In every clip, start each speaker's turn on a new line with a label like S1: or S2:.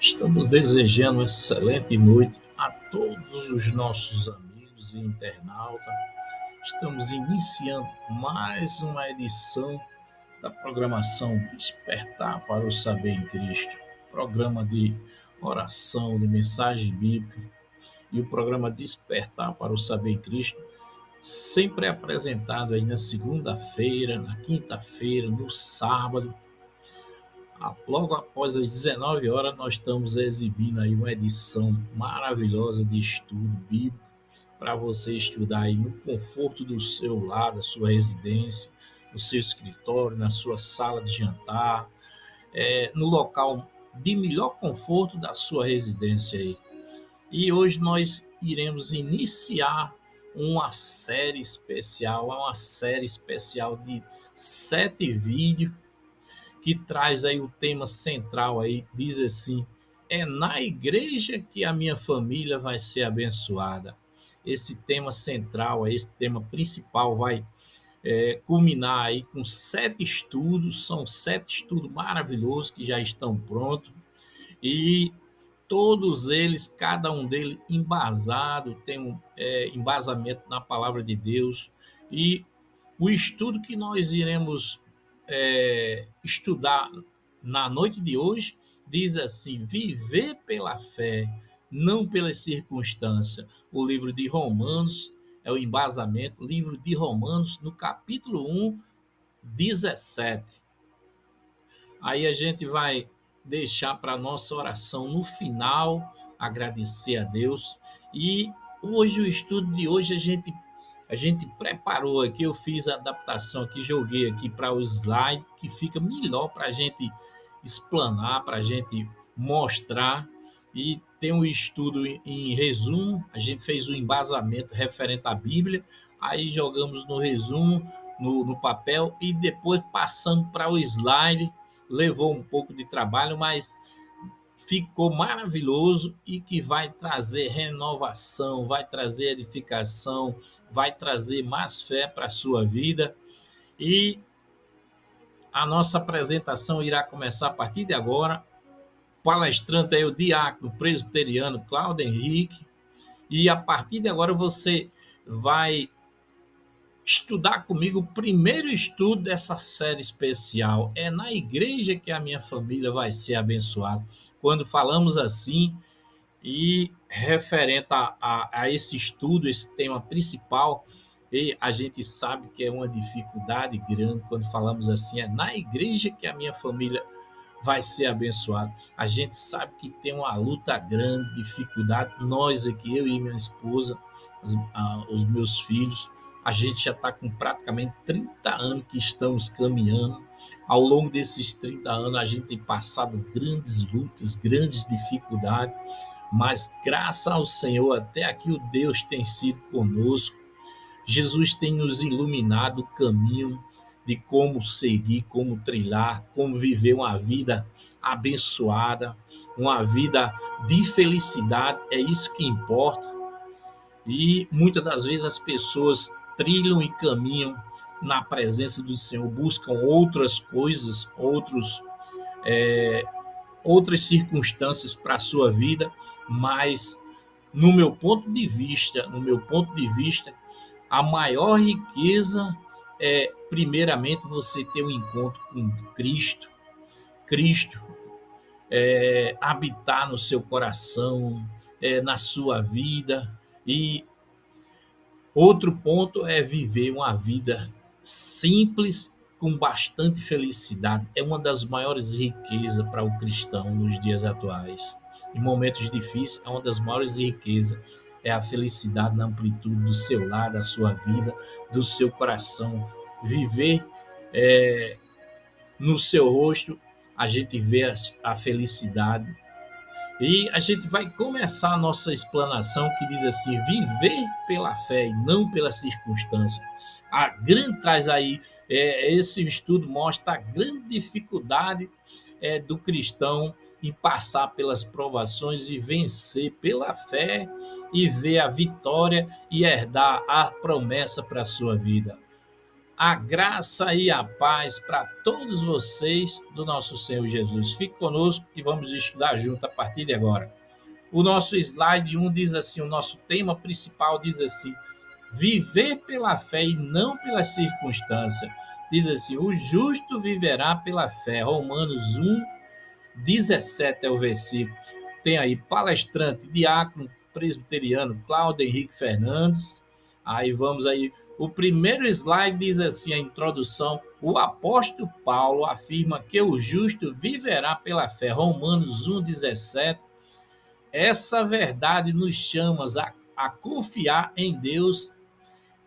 S1: Estamos desejando uma excelente noite a todos os nossos amigos e internautas. Estamos iniciando mais uma edição da programação Despertar para o Saber em Cristo, programa de oração, de mensagem bíblica e o programa Despertar para o Saber em Cristo, sempre apresentado aí na segunda-feira, na quinta-feira, no sábado. Logo após as 19 horas, nós estamos exibindo aí uma edição maravilhosa de estudo bíblico para você estudar aí no conforto do seu lar, da sua residência, no seu escritório, na sua sala de jantar, no local de melhor conforto da sua residência aí. E hoje nós iremos iniciar uma série especial de 7 vídeos que traz aí o tema central aí, diz assim: é na igreja que a minha família vai ser abençoada. Esse tema central, esse tema principal vai culminar aí com 7 estudos, são 7 estudos maravilhosos que já estão prontos e todos eles, cada um deles embasado, tem um embasamento na palavra de Deus. E o estudo que nós iremos estudar na noite de hoje diz assim: viver pela fé, não pelas circunstâncias. O livro de Romanos é o embasamento, livro de Romanos, no capítulo 1, 17. Aí a gente vai deixar para a nossa oração no final, agradecer a Deus. E hoje, o estudo de hoje, a gente preparou aqui, eu fiz a adaptação aqui, joguei aqui para o slide, que fica melhor para a gente explanar, para a gente mostrar. E tem um estudo em resumo, a gente fez o embasamento referente à Bíblia, aí jogamos no resumo, no papel, e depois passando para o slide. Levou um pouco de trabalho, mas ficou maravilhoso e que vai trazer renovação, vai trazer edificação, vai trazer mais fé para a sua vida. E a nossa apresentação irá começar a partir de agora. O palestrante é o diácono presbiteriano Cláudio Henrique. E a partir de agora você vai estudar comigo o primeiro estudo dessa série especial. É na igreja que a minha família vai ser abençoada. Quando falamos assim, e referente a esse estudo, esse tema principal, e a gente sabe que é uma dificuldade grande quando falamos assim: é na igreja que a minha família vai ser abençoada. A gente sabe que tem uma luta grande, dificuldade. Nós aqui, eu e minha esposa, os meus filhos, a gente já está com praticamente 30 anos que estamos caminhando. Ao longo desses 30 anos, a gente tem passado grandes lutas, grandes dificuldades, mas graças ao Senhor, até aqui o Deus tem sido conosco. Jesus tem nos iluminado o caminho de como seguir, como trilhar, como viver uma vida abençoada, uma vida de felicidade. É isso que importa. E muitas das vezes as pessoas trilham e caminham na presença do Senhor, buscam outras coisas, outras circunstâncias para a sua vida, mas no meu ponto de vista, a maior riqueza é, primeiramente, você ter um encontro com Cristo, Cristo habitar no seu coração, na sua vida. E outro ponto é viver uma vida simples, com bastante felicidade. É uma das maiores riquezas para o cristão nos dias atuais. Em momentos difíceis, é uma das maiores riquezas é a felicidade na amplitude do seu lar, da sua vida, do seu coração. Viver no seu rosto, a gente vê a felicidade. E a gente vai começar a nossa explanação que diz assim: viver pela fé e não pela circunstância. A grande traz aí, esse estudo mostra a grande dificuldade do cristão em passar pelas provações e vencer pela fé e ver a vitória e herdar a promessa para a sua vida. A graça e a paz para todos vocês do nosso Senhor Jesus. Fique conosco e vamos estudar junto a partir de agora. O nosso slide 1 diz assim, o nosso tema principal diz assim, viver pela fé e não pela circunstância. Diz assim, o justo viverá pela fé. Romanos 1, 17 é o versículo. Tem aí palestrante, diácono presbiteriano Cláudio Henrique Fernandes. Aí vamos aí. O primeiro slide diz assim, a introdução. O apóstolo Paulo afirma que o justo viverá pela fé. Romanos 1, 17. Essa verdade nos chama a confiar em Deus,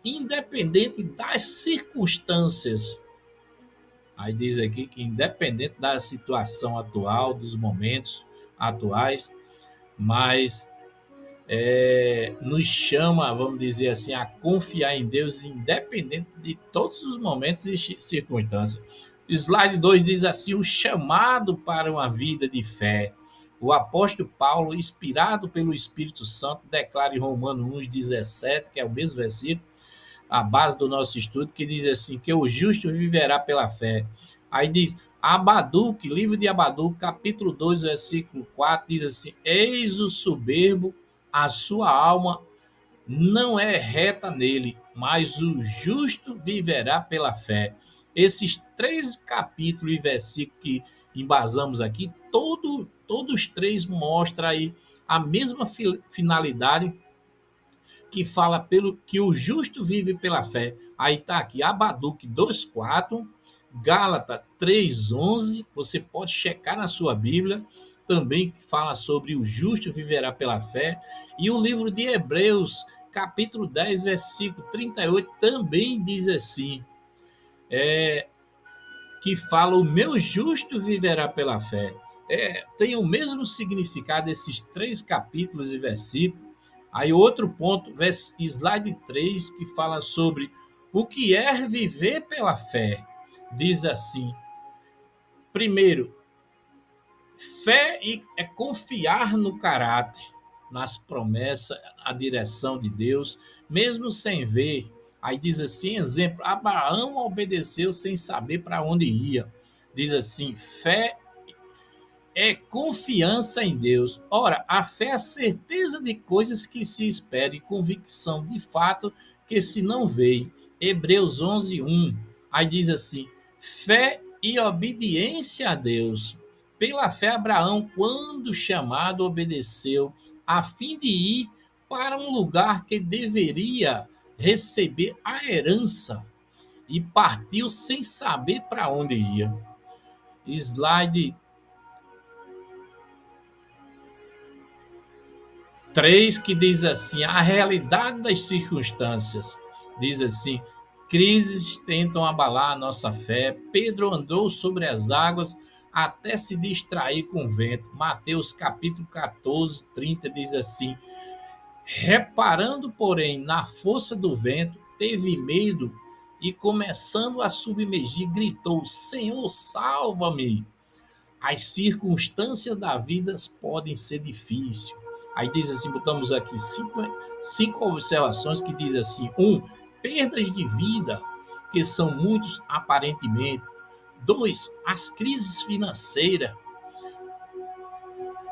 S1: independente das circunstâncias. Aí diz aqui que independente da situação atual, dos momentos atuais, mas nos chama, vamos dizer assim, a confiar em Deus, independente de todos os momentos e circunstâncias. Slide 2 diz assim, o chamado para uma vida de fé. O apóstolo Paulo, inspirado pelo Espírito Santo, declara em Romanos 1, 17, que é o mesmo versículo, a base do nosso estudo, que diz assim, que o justo viverá pela fé. Aí diz, Abaduque, livro de Abaduque, capítulo 2, versículo 4, diz assim, eis o soberbo, a sua alma não é reta nele, mas o justo viverá pela fé. Esses 3 capítulos e versículos que embasamos aqui, todos 3 mostram aí a mesma finalidade, que fala pelo que o justo vive pela fé. Aí está aqui, Abaduque 2,4, Gálatas 3,11, você pode checar na sua Bíblia, também fala sobre o justo viverá pela fé. E o livro de Hebreus, capítulo 10, versículo 38, também diz assim, que fala o meu justo viverá pela fé. Tem o mesmo significado esses 3 capítulos e versículos. Aí outro ponto, slide 3, que fala sobre o que é viver pela fé. Diz assim, primeiro, fé é confiar no caráter, nas promessas, a direção de Deus, mesmo sem ver. Aí diz assim, exemplo, Abraão obedeceu sem saber para onde ia. Diz assim, fé é confiança em Deus. Ora, a fé é a certeza de coisas que se esperam e convicção de fato que se não vê. Hebreus 11:1. Aí diz assim: fé e obediência a Deus. Pela fé, Abraão, quando chamado, obedeceu, a fim de ir para um lugar que deveria receber a herança, e partiu sem saber para onde ia. Slide 3, que diz assim, a realidade das circunstâncias. Diz assim, crises tentam abalar a nossa fé. Pedro andou sobre as águas até se distrair com o vento. Mateus capítulo 14, 30 diz assim, reparando, porém, na força do vento, teve medo e, começando a submergir, gritou, Senhor, salva-me. As circunstâncias da vida podem ser difíceis. Aí diz assim, botamos aqui cinco observações que diz assim, perdas de vida, que são muitos aparentemente. 2, as crises financeiras.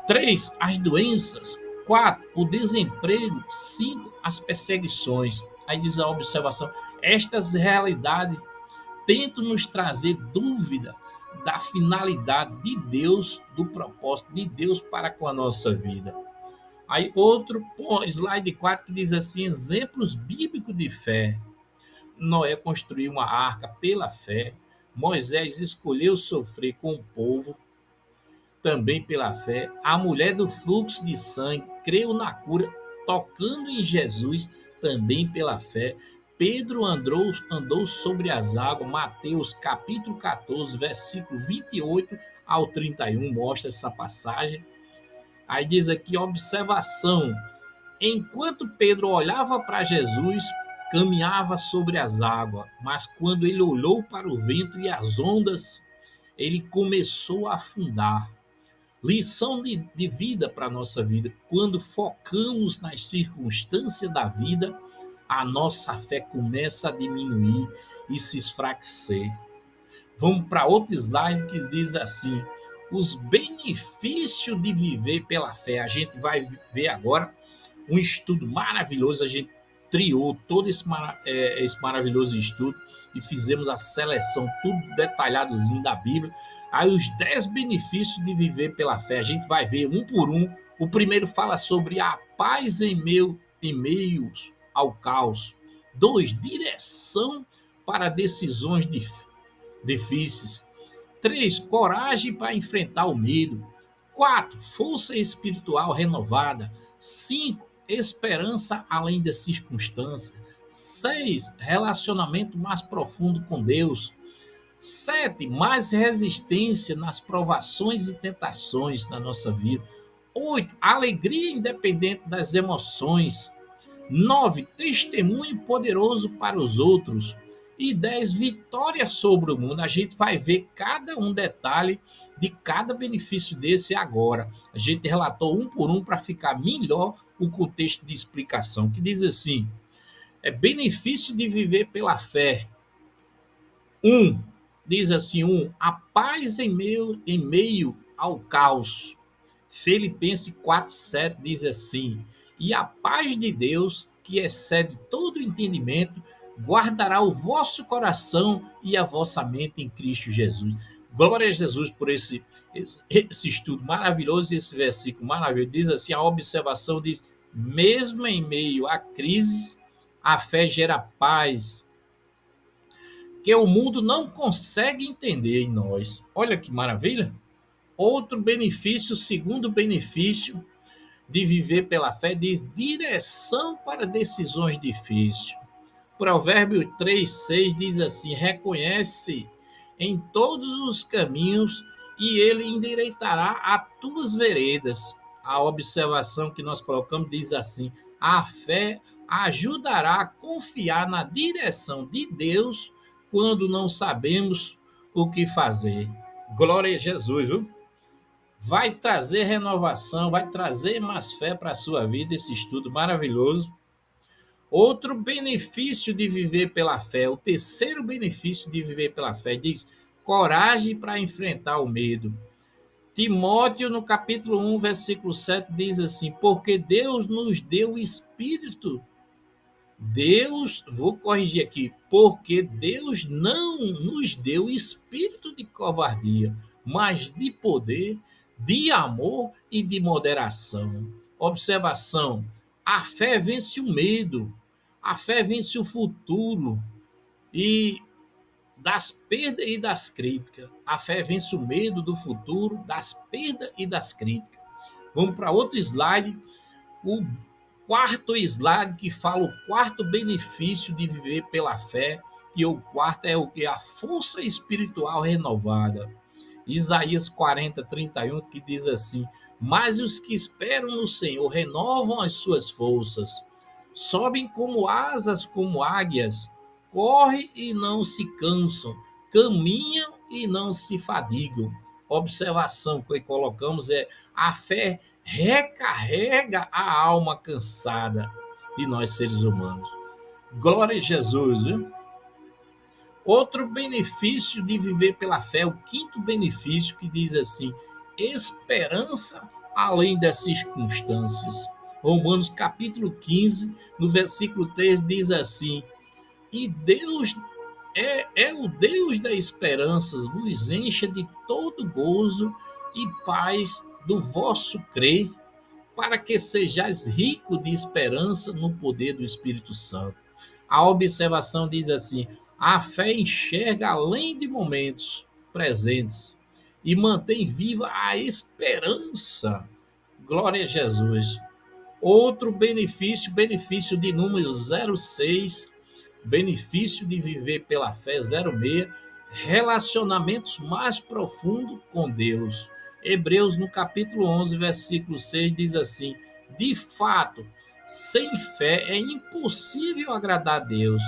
S1: 3, as doenças. 4, o desemprego. 5, as perseguições. Aí diz a observação, estas realidades tentam nos trazer dúvida da finalidade de Deus, do propósito de Deus para com a nossa vida. Aí outro slide 4 que diz assim, exemplos bíblicos de fé. Noé construiu uma arca pela fé. Moisés escolheu sofrer com o povo, também pela fé. A mulher do fluxo de sangue creu na cura, tocando em Jesus, também pela fé. Pedro andou sobre as águas, Mateus capítulo 14, versículo 28 ao 31, mostra essa passagem. Aí diz aqui, observação, enquanto Pedro olhava para Jesus, caminhava sobre as águas, mas quando ele olhou para o vento e as ondas, ele começou a afundar. Lição de vida para a nossa vida. Quando focamos nas circunstâncias da vida, a nossa fé começa a diminuir e se esfraquecer. Vamos para outro slide que diz assim: os benefícios de viver pela fé. A gente vai ver agora um estudo maravilhoso. A gente triou todo esse maravilhoso estudo e fizemos a seleção, tudo detalhadozinho da Bíblia. Aí, os 10 benefícios de viver pela fé. A gente vai ver um por um. O primeiro fala sobre a paz em meio ao caos. 2. Direção para decisões difíceis. 3. Coragem para enfrentar o medo. 4. Força espiritual renovada. 5. Esperança além das circunstâncias. 6. Relacionamento mais profundo com Deus. 7. Mais resistência nas provações e tentações na nossa vida. 8. Alegria independente das emoções. 9. Testemunho poderoso para os outros. E 10. Vitória sobre o mundo. A gente vai ver cada um detalhe de cada benefício desse agora. A gente relatou um por um para ficar melhor o contexto de explicação, que diz assim: é benefício de viver pela fé. Diz assim, a paz em meio ao caos. Filipenses 4,7 diz assim: e a paz de Deus, que excede todo entendimento, guardará o vosso coração e a vossa mente em Cristo Jesus. Glória a Jesus por esse estudo maravilhoso, esse versículo maravilhoso. Diz assim, a observação diz: mesmo em meio a crises, a fé gera paz, que o mundo não consegue entender em nós. Olha que maravilha! Outro benefício, segundo benefício de viver pela fé, diz direção para decisões difíceis. Provérbio 3,6 diz assim: reconhece em todos os caminhos e ele endireitará as tuas veredas. A observação que nós colocamos diz assim: a fé ajudará a confiar na direção de Deus quando não sabemos o que fazer. Glória a Jesus, viu? Vai trazer renovação, vai trazer mais fé para a sua vida, esse estudo maravilhoso. Outro benefício de viver pela fé, o terceiro benefício de viver pela fé, diz coragem para enfrentar o medo. Timóteo, no capítulo 1, versículo 7, diz assim: porque Deus nos deu o espírito. Vou corrigir aqui, porque Deus não nos deu espírito de covardia, mas de poder, de amor e de moderação. Observação: a fé vence o medo, a fé vence o futuro e das perdas e das críticas. A fé vence o medo do futuro, das perdas e das críticas. Vamos para outro slide. O quarto slide que fala o quarto benefício de viver pela fé, que o quarto é o que? A força espiritual renovada. Isaías 40:31, que diz assim: mas os que esperam no Senhor renovam as suas forças, sobem como asas como águias, correm e não se cansam, caminham e não se fadigam. Observação que colocamos é: a fé recarrega a alma cansada de nós seres humanos. Glória a Jesus, viu? Outro benefício de viver pela fé, o quinto benefício, que diz assim: esperança além das circunstâncias. Romanos capítulo 15, no versículo 3, diz assim: e Deus é o Deus da esperança, vos encha de todo gozo e paz do vosso crer, para que sejais rico de esperança no poder do Espírito Santo. A observação diz assim: a fé enxerga além de momentos presentes e mantém viva a esperança. Glória a Jesus. Outro benefício de número 06, benefício de viver pela fé 06, relacionamentos mais profundos com Deus. Hebreus, no capítulo 11, versículo 6, diz assim: de fato, sem fé é impossível agradar a Deus,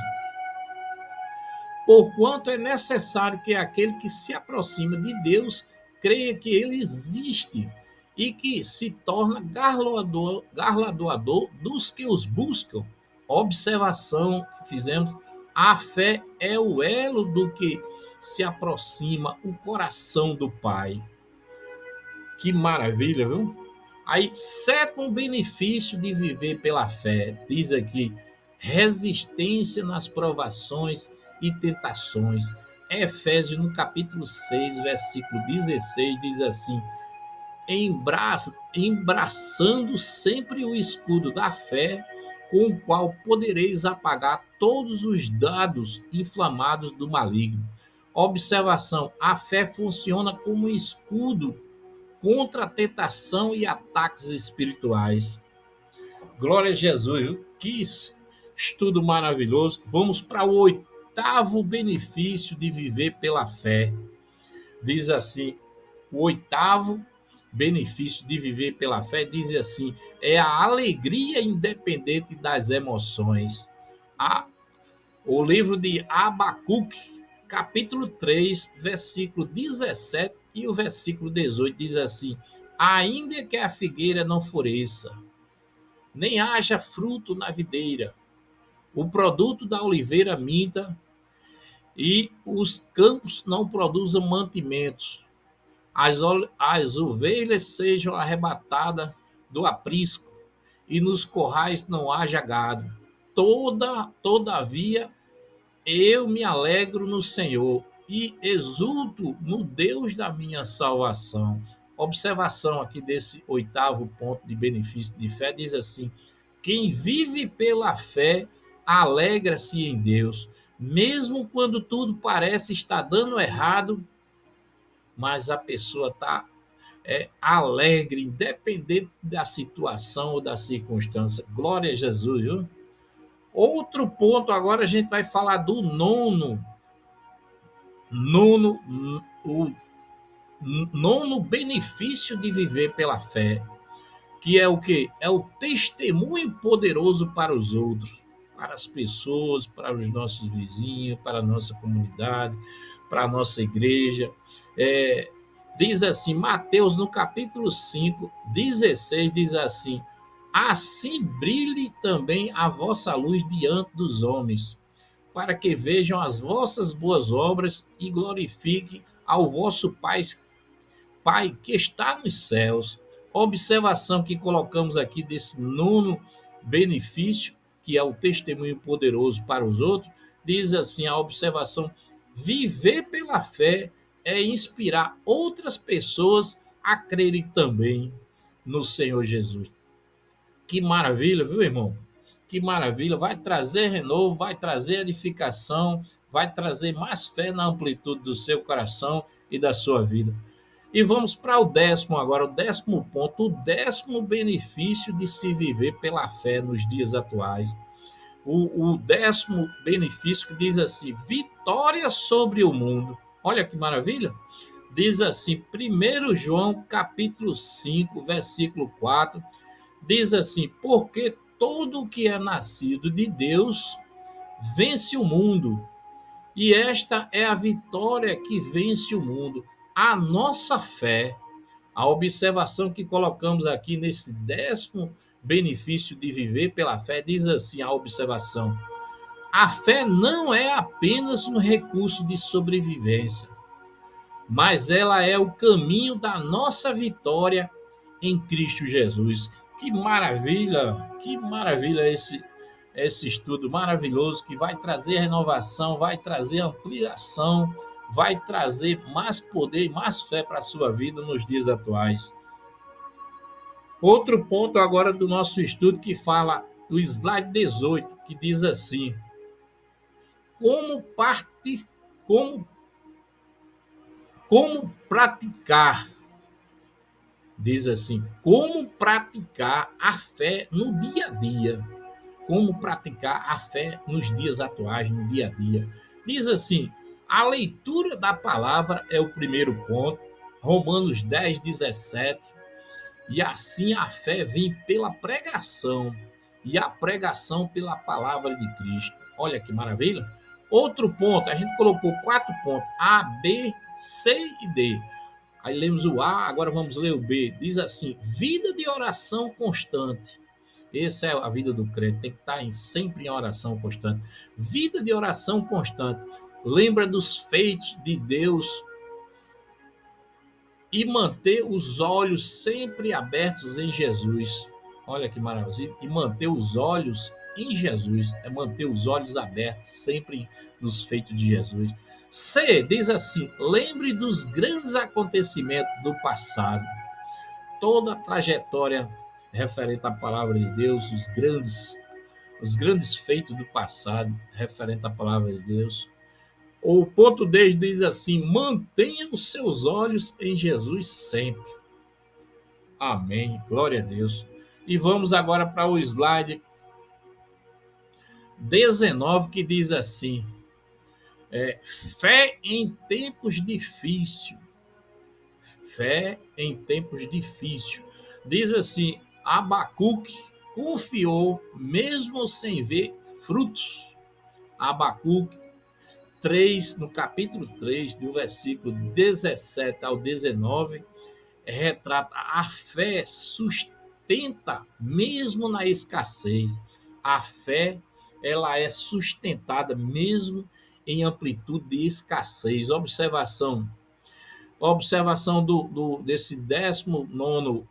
S1: porquanto é necessário que aquele que se aproxima de Deus creia que ele existe e que se torna galardoador dos que os buscam. observação que fizemos, a fé é o elo do que se aproxima o coração do Pai. Que maravilha, viu? Aí, sétimo benefício de viver pela fé, diz aqui, resistência nas provações e tentações. Efésios, no capítulo 6, versículo 16, diz assim: embraçando sempre o escudo da fé, com o qual podereis apagar todos os dados inflamados do maligno. Observação: a fé funciona como escudo contra a tentação e ataques espirituais. Glória a Jesus, viu? Que estudo maravilhoso. Vamos para o oitavo benefício de viver pela fé. Diz assim: o oitavo benefício de viver pela fé, diz assim, é a alegria independente das emoções. O livro de Abacuque, capítulo 3, versículo 17 e o versículo 18 diz assim: ainda que a figueira não floresça, nem haja fruto na videira, o produto da oliveira minta e os campos não produzam mantimentos, as ovelhas sejam arrebatadas do aprisco e nos corrais não haja gado. Todavia eu me alegro no Senhor e exulto no Deus da minha salvação. Observação aqui desse oitavo ponto de benefício de fé diz assim: quem vive pela fé alegra-se em Deus, mesmo quando tudo parece estar dando errado, mas a pessoa está alegre, independente da situação ou da circunstância. Glória a Jesus, viu? Outro ponto, agora a gente vai falar do nono, o nono benefício de viver pela fé, que é o que? É o testemunho poderoso para os outros, para as pessoas, para os nossos vizinhos, para a nossa comunidade, para a nossa igreja. Diz assim, Mateus no capítulo 5, 16, diz assim: assim brilhe também a vossa luz diante dos homens, para que vejam as vossas boas obras e glorifiquem ao vosso Pai que está nos céus. Observação que colocamos aqui desse nono benefício, que é o testemunho poderoso para os outros, diz assim a observação: viver pela fé é inspirar outras pessoas a crerem também no Senhor Jesus. Que maravilha, viu, irmão? Que maravilha, vai trazer renovo, vai trazer edificação, vai trazer mais fé na amplitude do seu coração e da sua vida. E vamos para o décimo agora, o décimo ponto, o décimo benefício de se viver pela fé nos dias atuais. O décimo benefício que diz assim, vitória sobre o mundo. Olha que maravilha. Diz assim, 1 João capítulo 5, versículo 4, diz assim, porque todo o que é nascido de Deus vence o mundo. E esta é a vitória que vence o mundo, a nossa fé. A observação que colocamos aqui nesse décimo benefício de viver pela fé diz assim: a observação. A fé não é apenas um recurso de sobrevivência, mas ela é o caminho da nossa vitória em Cristo Jesus. Que maravilha esse estudo maravilhoso que vai trazer renovação, vai trazer ampliação, vai trazer mais poder e mais fé para a sua vida nos dias atuais. Outro ponto agora do nosso estudo que fala o slide 18, que diz assim: como, como, como praticar, diz assim, como praticar a fé no dia a dia, como praticar a fé nos dias atuais, no dia a dia. Diz assim, a leitura da palavra é o primeiro ponto, Romanos 10, 17, e assim a fé vem pela pregação, e a pregação pela palavra de Cristo. Olha que maravilha. Outro ponto, a gente colocou 4 pontos, A, B, C e D. Aí lemos o A, agora vamos ler o B. Diz assim, vida de oração constante. Essa é a vida do crente, tem que estar sempre em oração constante. Vida de oração constante. Lembra dos feitos de Deus e manter os olhos sempre abertos em Jesus. Olha que maravilha. E manter os olhos em Jesus. É manter os olhos abertos sempre nos feitos de Jesus. C diz assim: lembre dos grandes acontecimentos do passado. Toda a trajetória referente à palavra de Deus, os grandes feitos do passado referente à palavra de Deus. O ponto 10 diz assim: mantenha os seus olhos em Jesus sempre. Amém. Glória a Deus. E vamos agora para o slide 19, que diz assim: fé em tempos difíceis. Fé em tempos difíceis. Diz assim: Abacuque confiou mesmo sem ver frutos. Abacuque 3, no capítulo 3, do versículo 17 ao 19, retrata a fé sustenta mesmo na escassez. A fé, ela é sustentada mesmo em amplitude de escassez. Observação desse 19º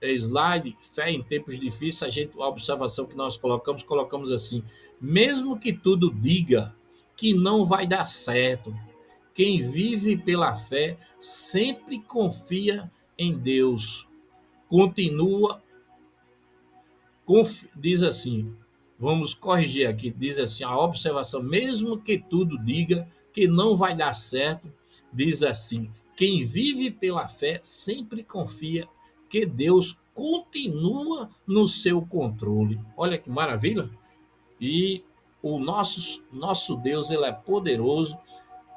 S1: slide, fé em tempos difíceis, a observação que nós colocamos assim: mesmo que tudo diga que não vai dar certo, quem vive pela fé sempre confia em Deus. Continua, diz assim, vamos corrigir aqui, diz assim, a observação: mesmo que tudo diga que não vai dar certo, diz assim, quem vive pela fé sempre confia que Deus continua no seu controle. Olha que maravilha! E o nosso Deus, ele é poderoso,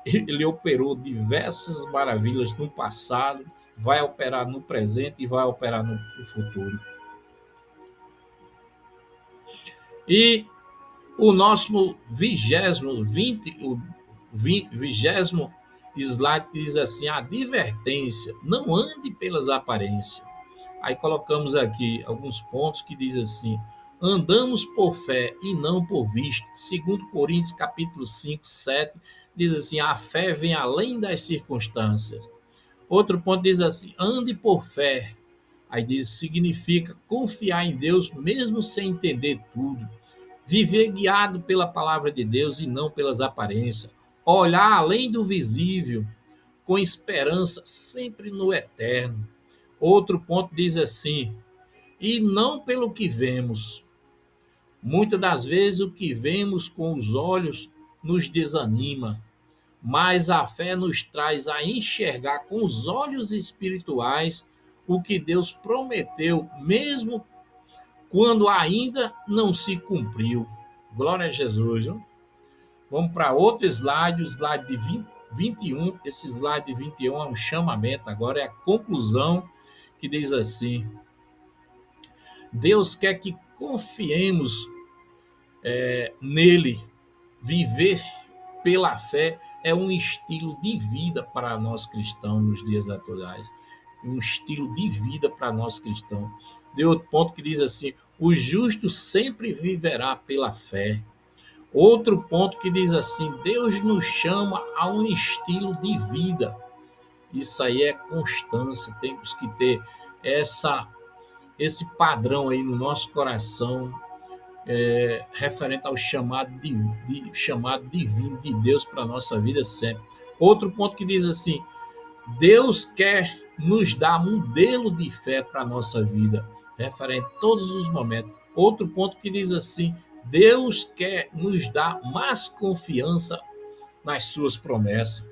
S1: ele operou diversas maravilhas no passado, vai operar no presente e vai operar no futuro. E o nosso vigésimo slide diz assim: advertência, não ande pelas aparências. Aí colocamos aqui alguns pontos que diz assim: andamos por fé e não por vista. Segundo Coríntios capítulo 5, 7, diz assim: a fé vem além das circunstâncias. Outro ponto diz assim: ande por fé. Aí diz: significa confiar em Deus mesmo sem entender tudo. Viver guiado pela palavra de Deus e não pelas aparências. Olhar além do visível, com esperança sempre no eterno. Outro ponto diz assim: e não pelo que vemos. Muitas das vezes o que vemos com os olhos nos desanima, mas a fé nos traz a enxergar com os olhos espirituais o que Deus prometeu, mesmo quando ainda não se cumpriu. Glória a Jesus. Viu? Vamos para outro slide, o slide de 21. Esse slide de 21 é um chamamento, agora é a conclusão, que diz assim: Deus quer que confiemos nele. Viver pela fé é um estilo de vida para nós cristãos nos dias atuais. Um estilo de vida para nós cristãos. De outro ponto que diz assim: o justo sempre viverá pela fé. Outro ponto que diz assim: Deus nos chama a um estilo de vida. Isso aí é constância. Temos que ter esse padrão aí no nosso coração, referente ao chamado divino de Deus para a nossa vida sempre. Outro ponto que diz assim: Deus quer nos dar modelo de fé para a nossa vida, referente a todos os momentos. Outro ponto que diz assim: Deus quer nos dar mais confiança nas suas promessas.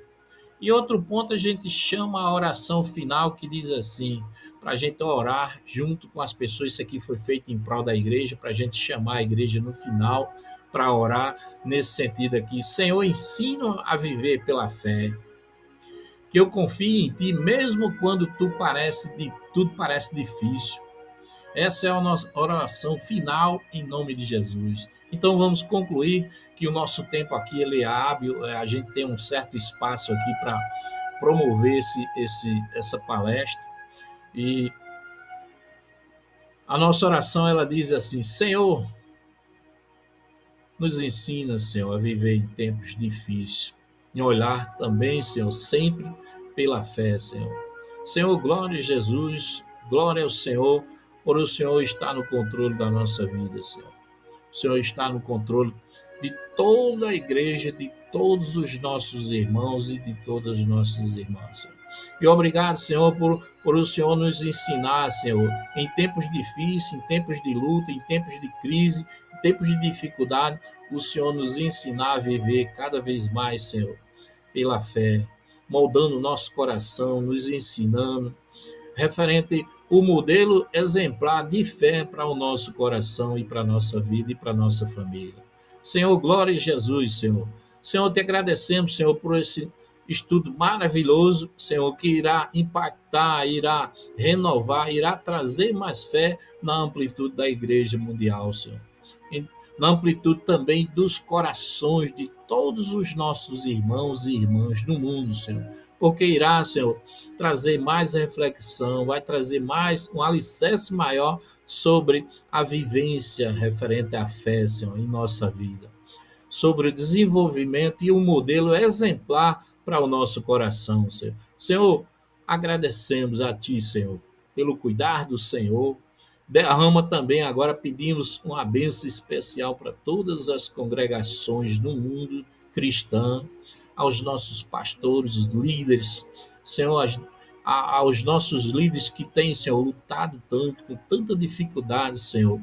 S1: E outro ponto a gente chama a oração final, que diz assim, para a gente orar junto com as pessoas. Isso aqui foi feito em prol da igreja, para a gente chamar a igreja no final para orar nesse sentido aqui: Senhor, ensina a viver pela fé, que eu confie em Ti mesmo quando tudo parece difícil. Essa é a nossa oração final em nome de Jesus. Então vamos concluir que o nosso tempo aqui ele é hábil, a gente tem um certo espaço aqui para promover essa palestra. E A nossa oração, ela diz assim: Senhor, nos ensina, Senhor, a viver em tempos difíceis, em olhar também, Senhor, sempre pela fé, Senhor. Senhor, glória a Jesus, glória ao Senhor, por o Senhor estar no controle da nossa vida, Senhor. O Senhor está no controle de toda a igreja, de todos os nossos irmãos e de todas as nossas irmãs, Senhor. E obrigado, Senhor, por o Senhor nos ensinar, Senhor, em tempos difíceis, em tempos de luta, em tempos de crise, em tempos de dificuldade, o Senhor nos ensinar a viver cada vez mais, Senhor, pela fé, moldando o nosso coração, nos ensinando, referente o modelo exemplar de fé para o nosso coração e para a nossa vida e para a nossa família. Senhor, glória a Jesus, Senhor. Senhor, te agradecemos, Senhor, por esse estudo maravilhoso, Senhor, que irá impactar, irá renovar, irá trazer mais fé na amplitude da igreja mundial, Senhor. Na amplitude também dos corações de todos os nossos irmãos e irmãs no mundo, Senhor. Porque irá, Senhor, trazer mais reflexão, vai trazer mais um alicerce maior sobre a vivência referente à fé, Senhor, em nossa vida, sobre o desenvolvimento e um modelo exemplar para o nosso coração, Senhor. Senhor, agradecemos a Ti, Senhor, pelo cuidar do Senhor. Derrama também, agora pedimos uma bênção especial para todas as congregações do mundo cristã, aos nossos pastores, líderes, Senhor, aos nossos líderes que têm, Senhor, lutado tanto, com tanta dificuldade, Senhor,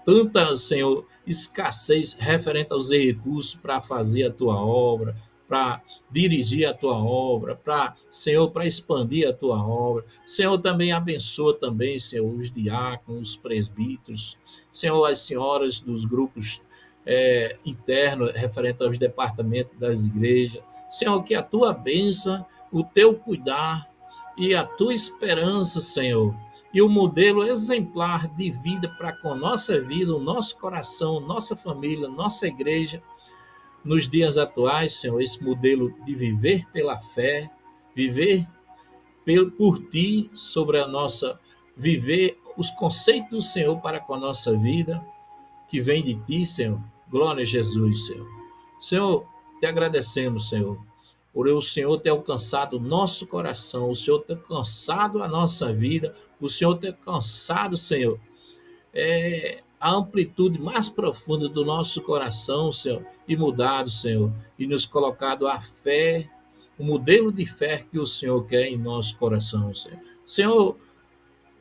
S1: tanta, Senhor, escassez referente aos recursos para fazer a tua obra, para dirigir a tua obra, para, Senhor, para expandir a tua obra. Senhor, também abençoa também, Senhor, os diáconos, os presbíteros, Senhor, as senhoras dos grupos internos referente aos departamentos das igrejas. Senhor, que a tua bênção, o teu cuidar e a tua esperança, Senhor, e o modelo exemplar de vida para com a nossa vida, o nosso coração, nossa família, nossa igreja, nos dias atuais, Senhor, esse modelo de viver pela fé, viver por Ti, sobre a nossa, viver os conceitos do Senhor para com a nossa vida, que vem de Ti, Senhor. Glória a Jesus, Senhor. Senhor, te agradecemos, Senhor, por o Senhor ter alcançado o nosso coração, o Senhor ter alcançado a nossa vida, o Senhor ter alcançado, Senhor, a amplitude mais profunda do nosso coração, Senhor, e mudado, Senhor, e nos colocado a fé, o modelo de fé que o Senhor quer em nosso coração, Senhor. Senhor,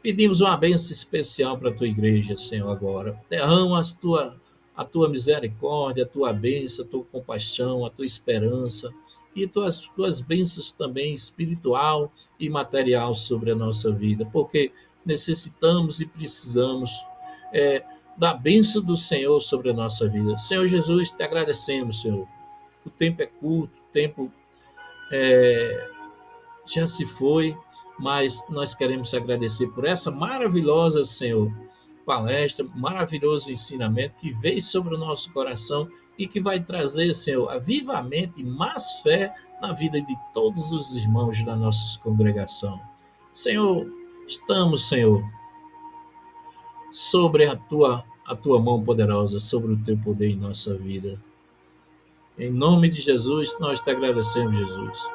S1: pedimos uma bênção especial para a tua igreja, Senhor, agora. Derrama a tua misericórdia, a tua bênção, a tua compaixão, a tua esperança e tuas bênçãos também espiritual e material sobre a nossa vida, porque necessitamos e precisamos é, da bênção do Senhor sobre a nossa vida. Senhor Jesus, te agradecemos, Senhor. O tempo é curto, o tempo já se foi, mas nós queremos agradecer por essa maravilhosa, Senhor, palestra, maravilhoso ensinamento que veio sobre o nosso coração e que vai trazer, Senhor, avivamento e mais fé na vida de todos os irmãos da nossa congregação. Senhor, estamos, Senhor, sobre a tua mão poderosa, sobre o teu poder em nossa vida. Em nome de Jesus, nós te agradecemos, Jesus.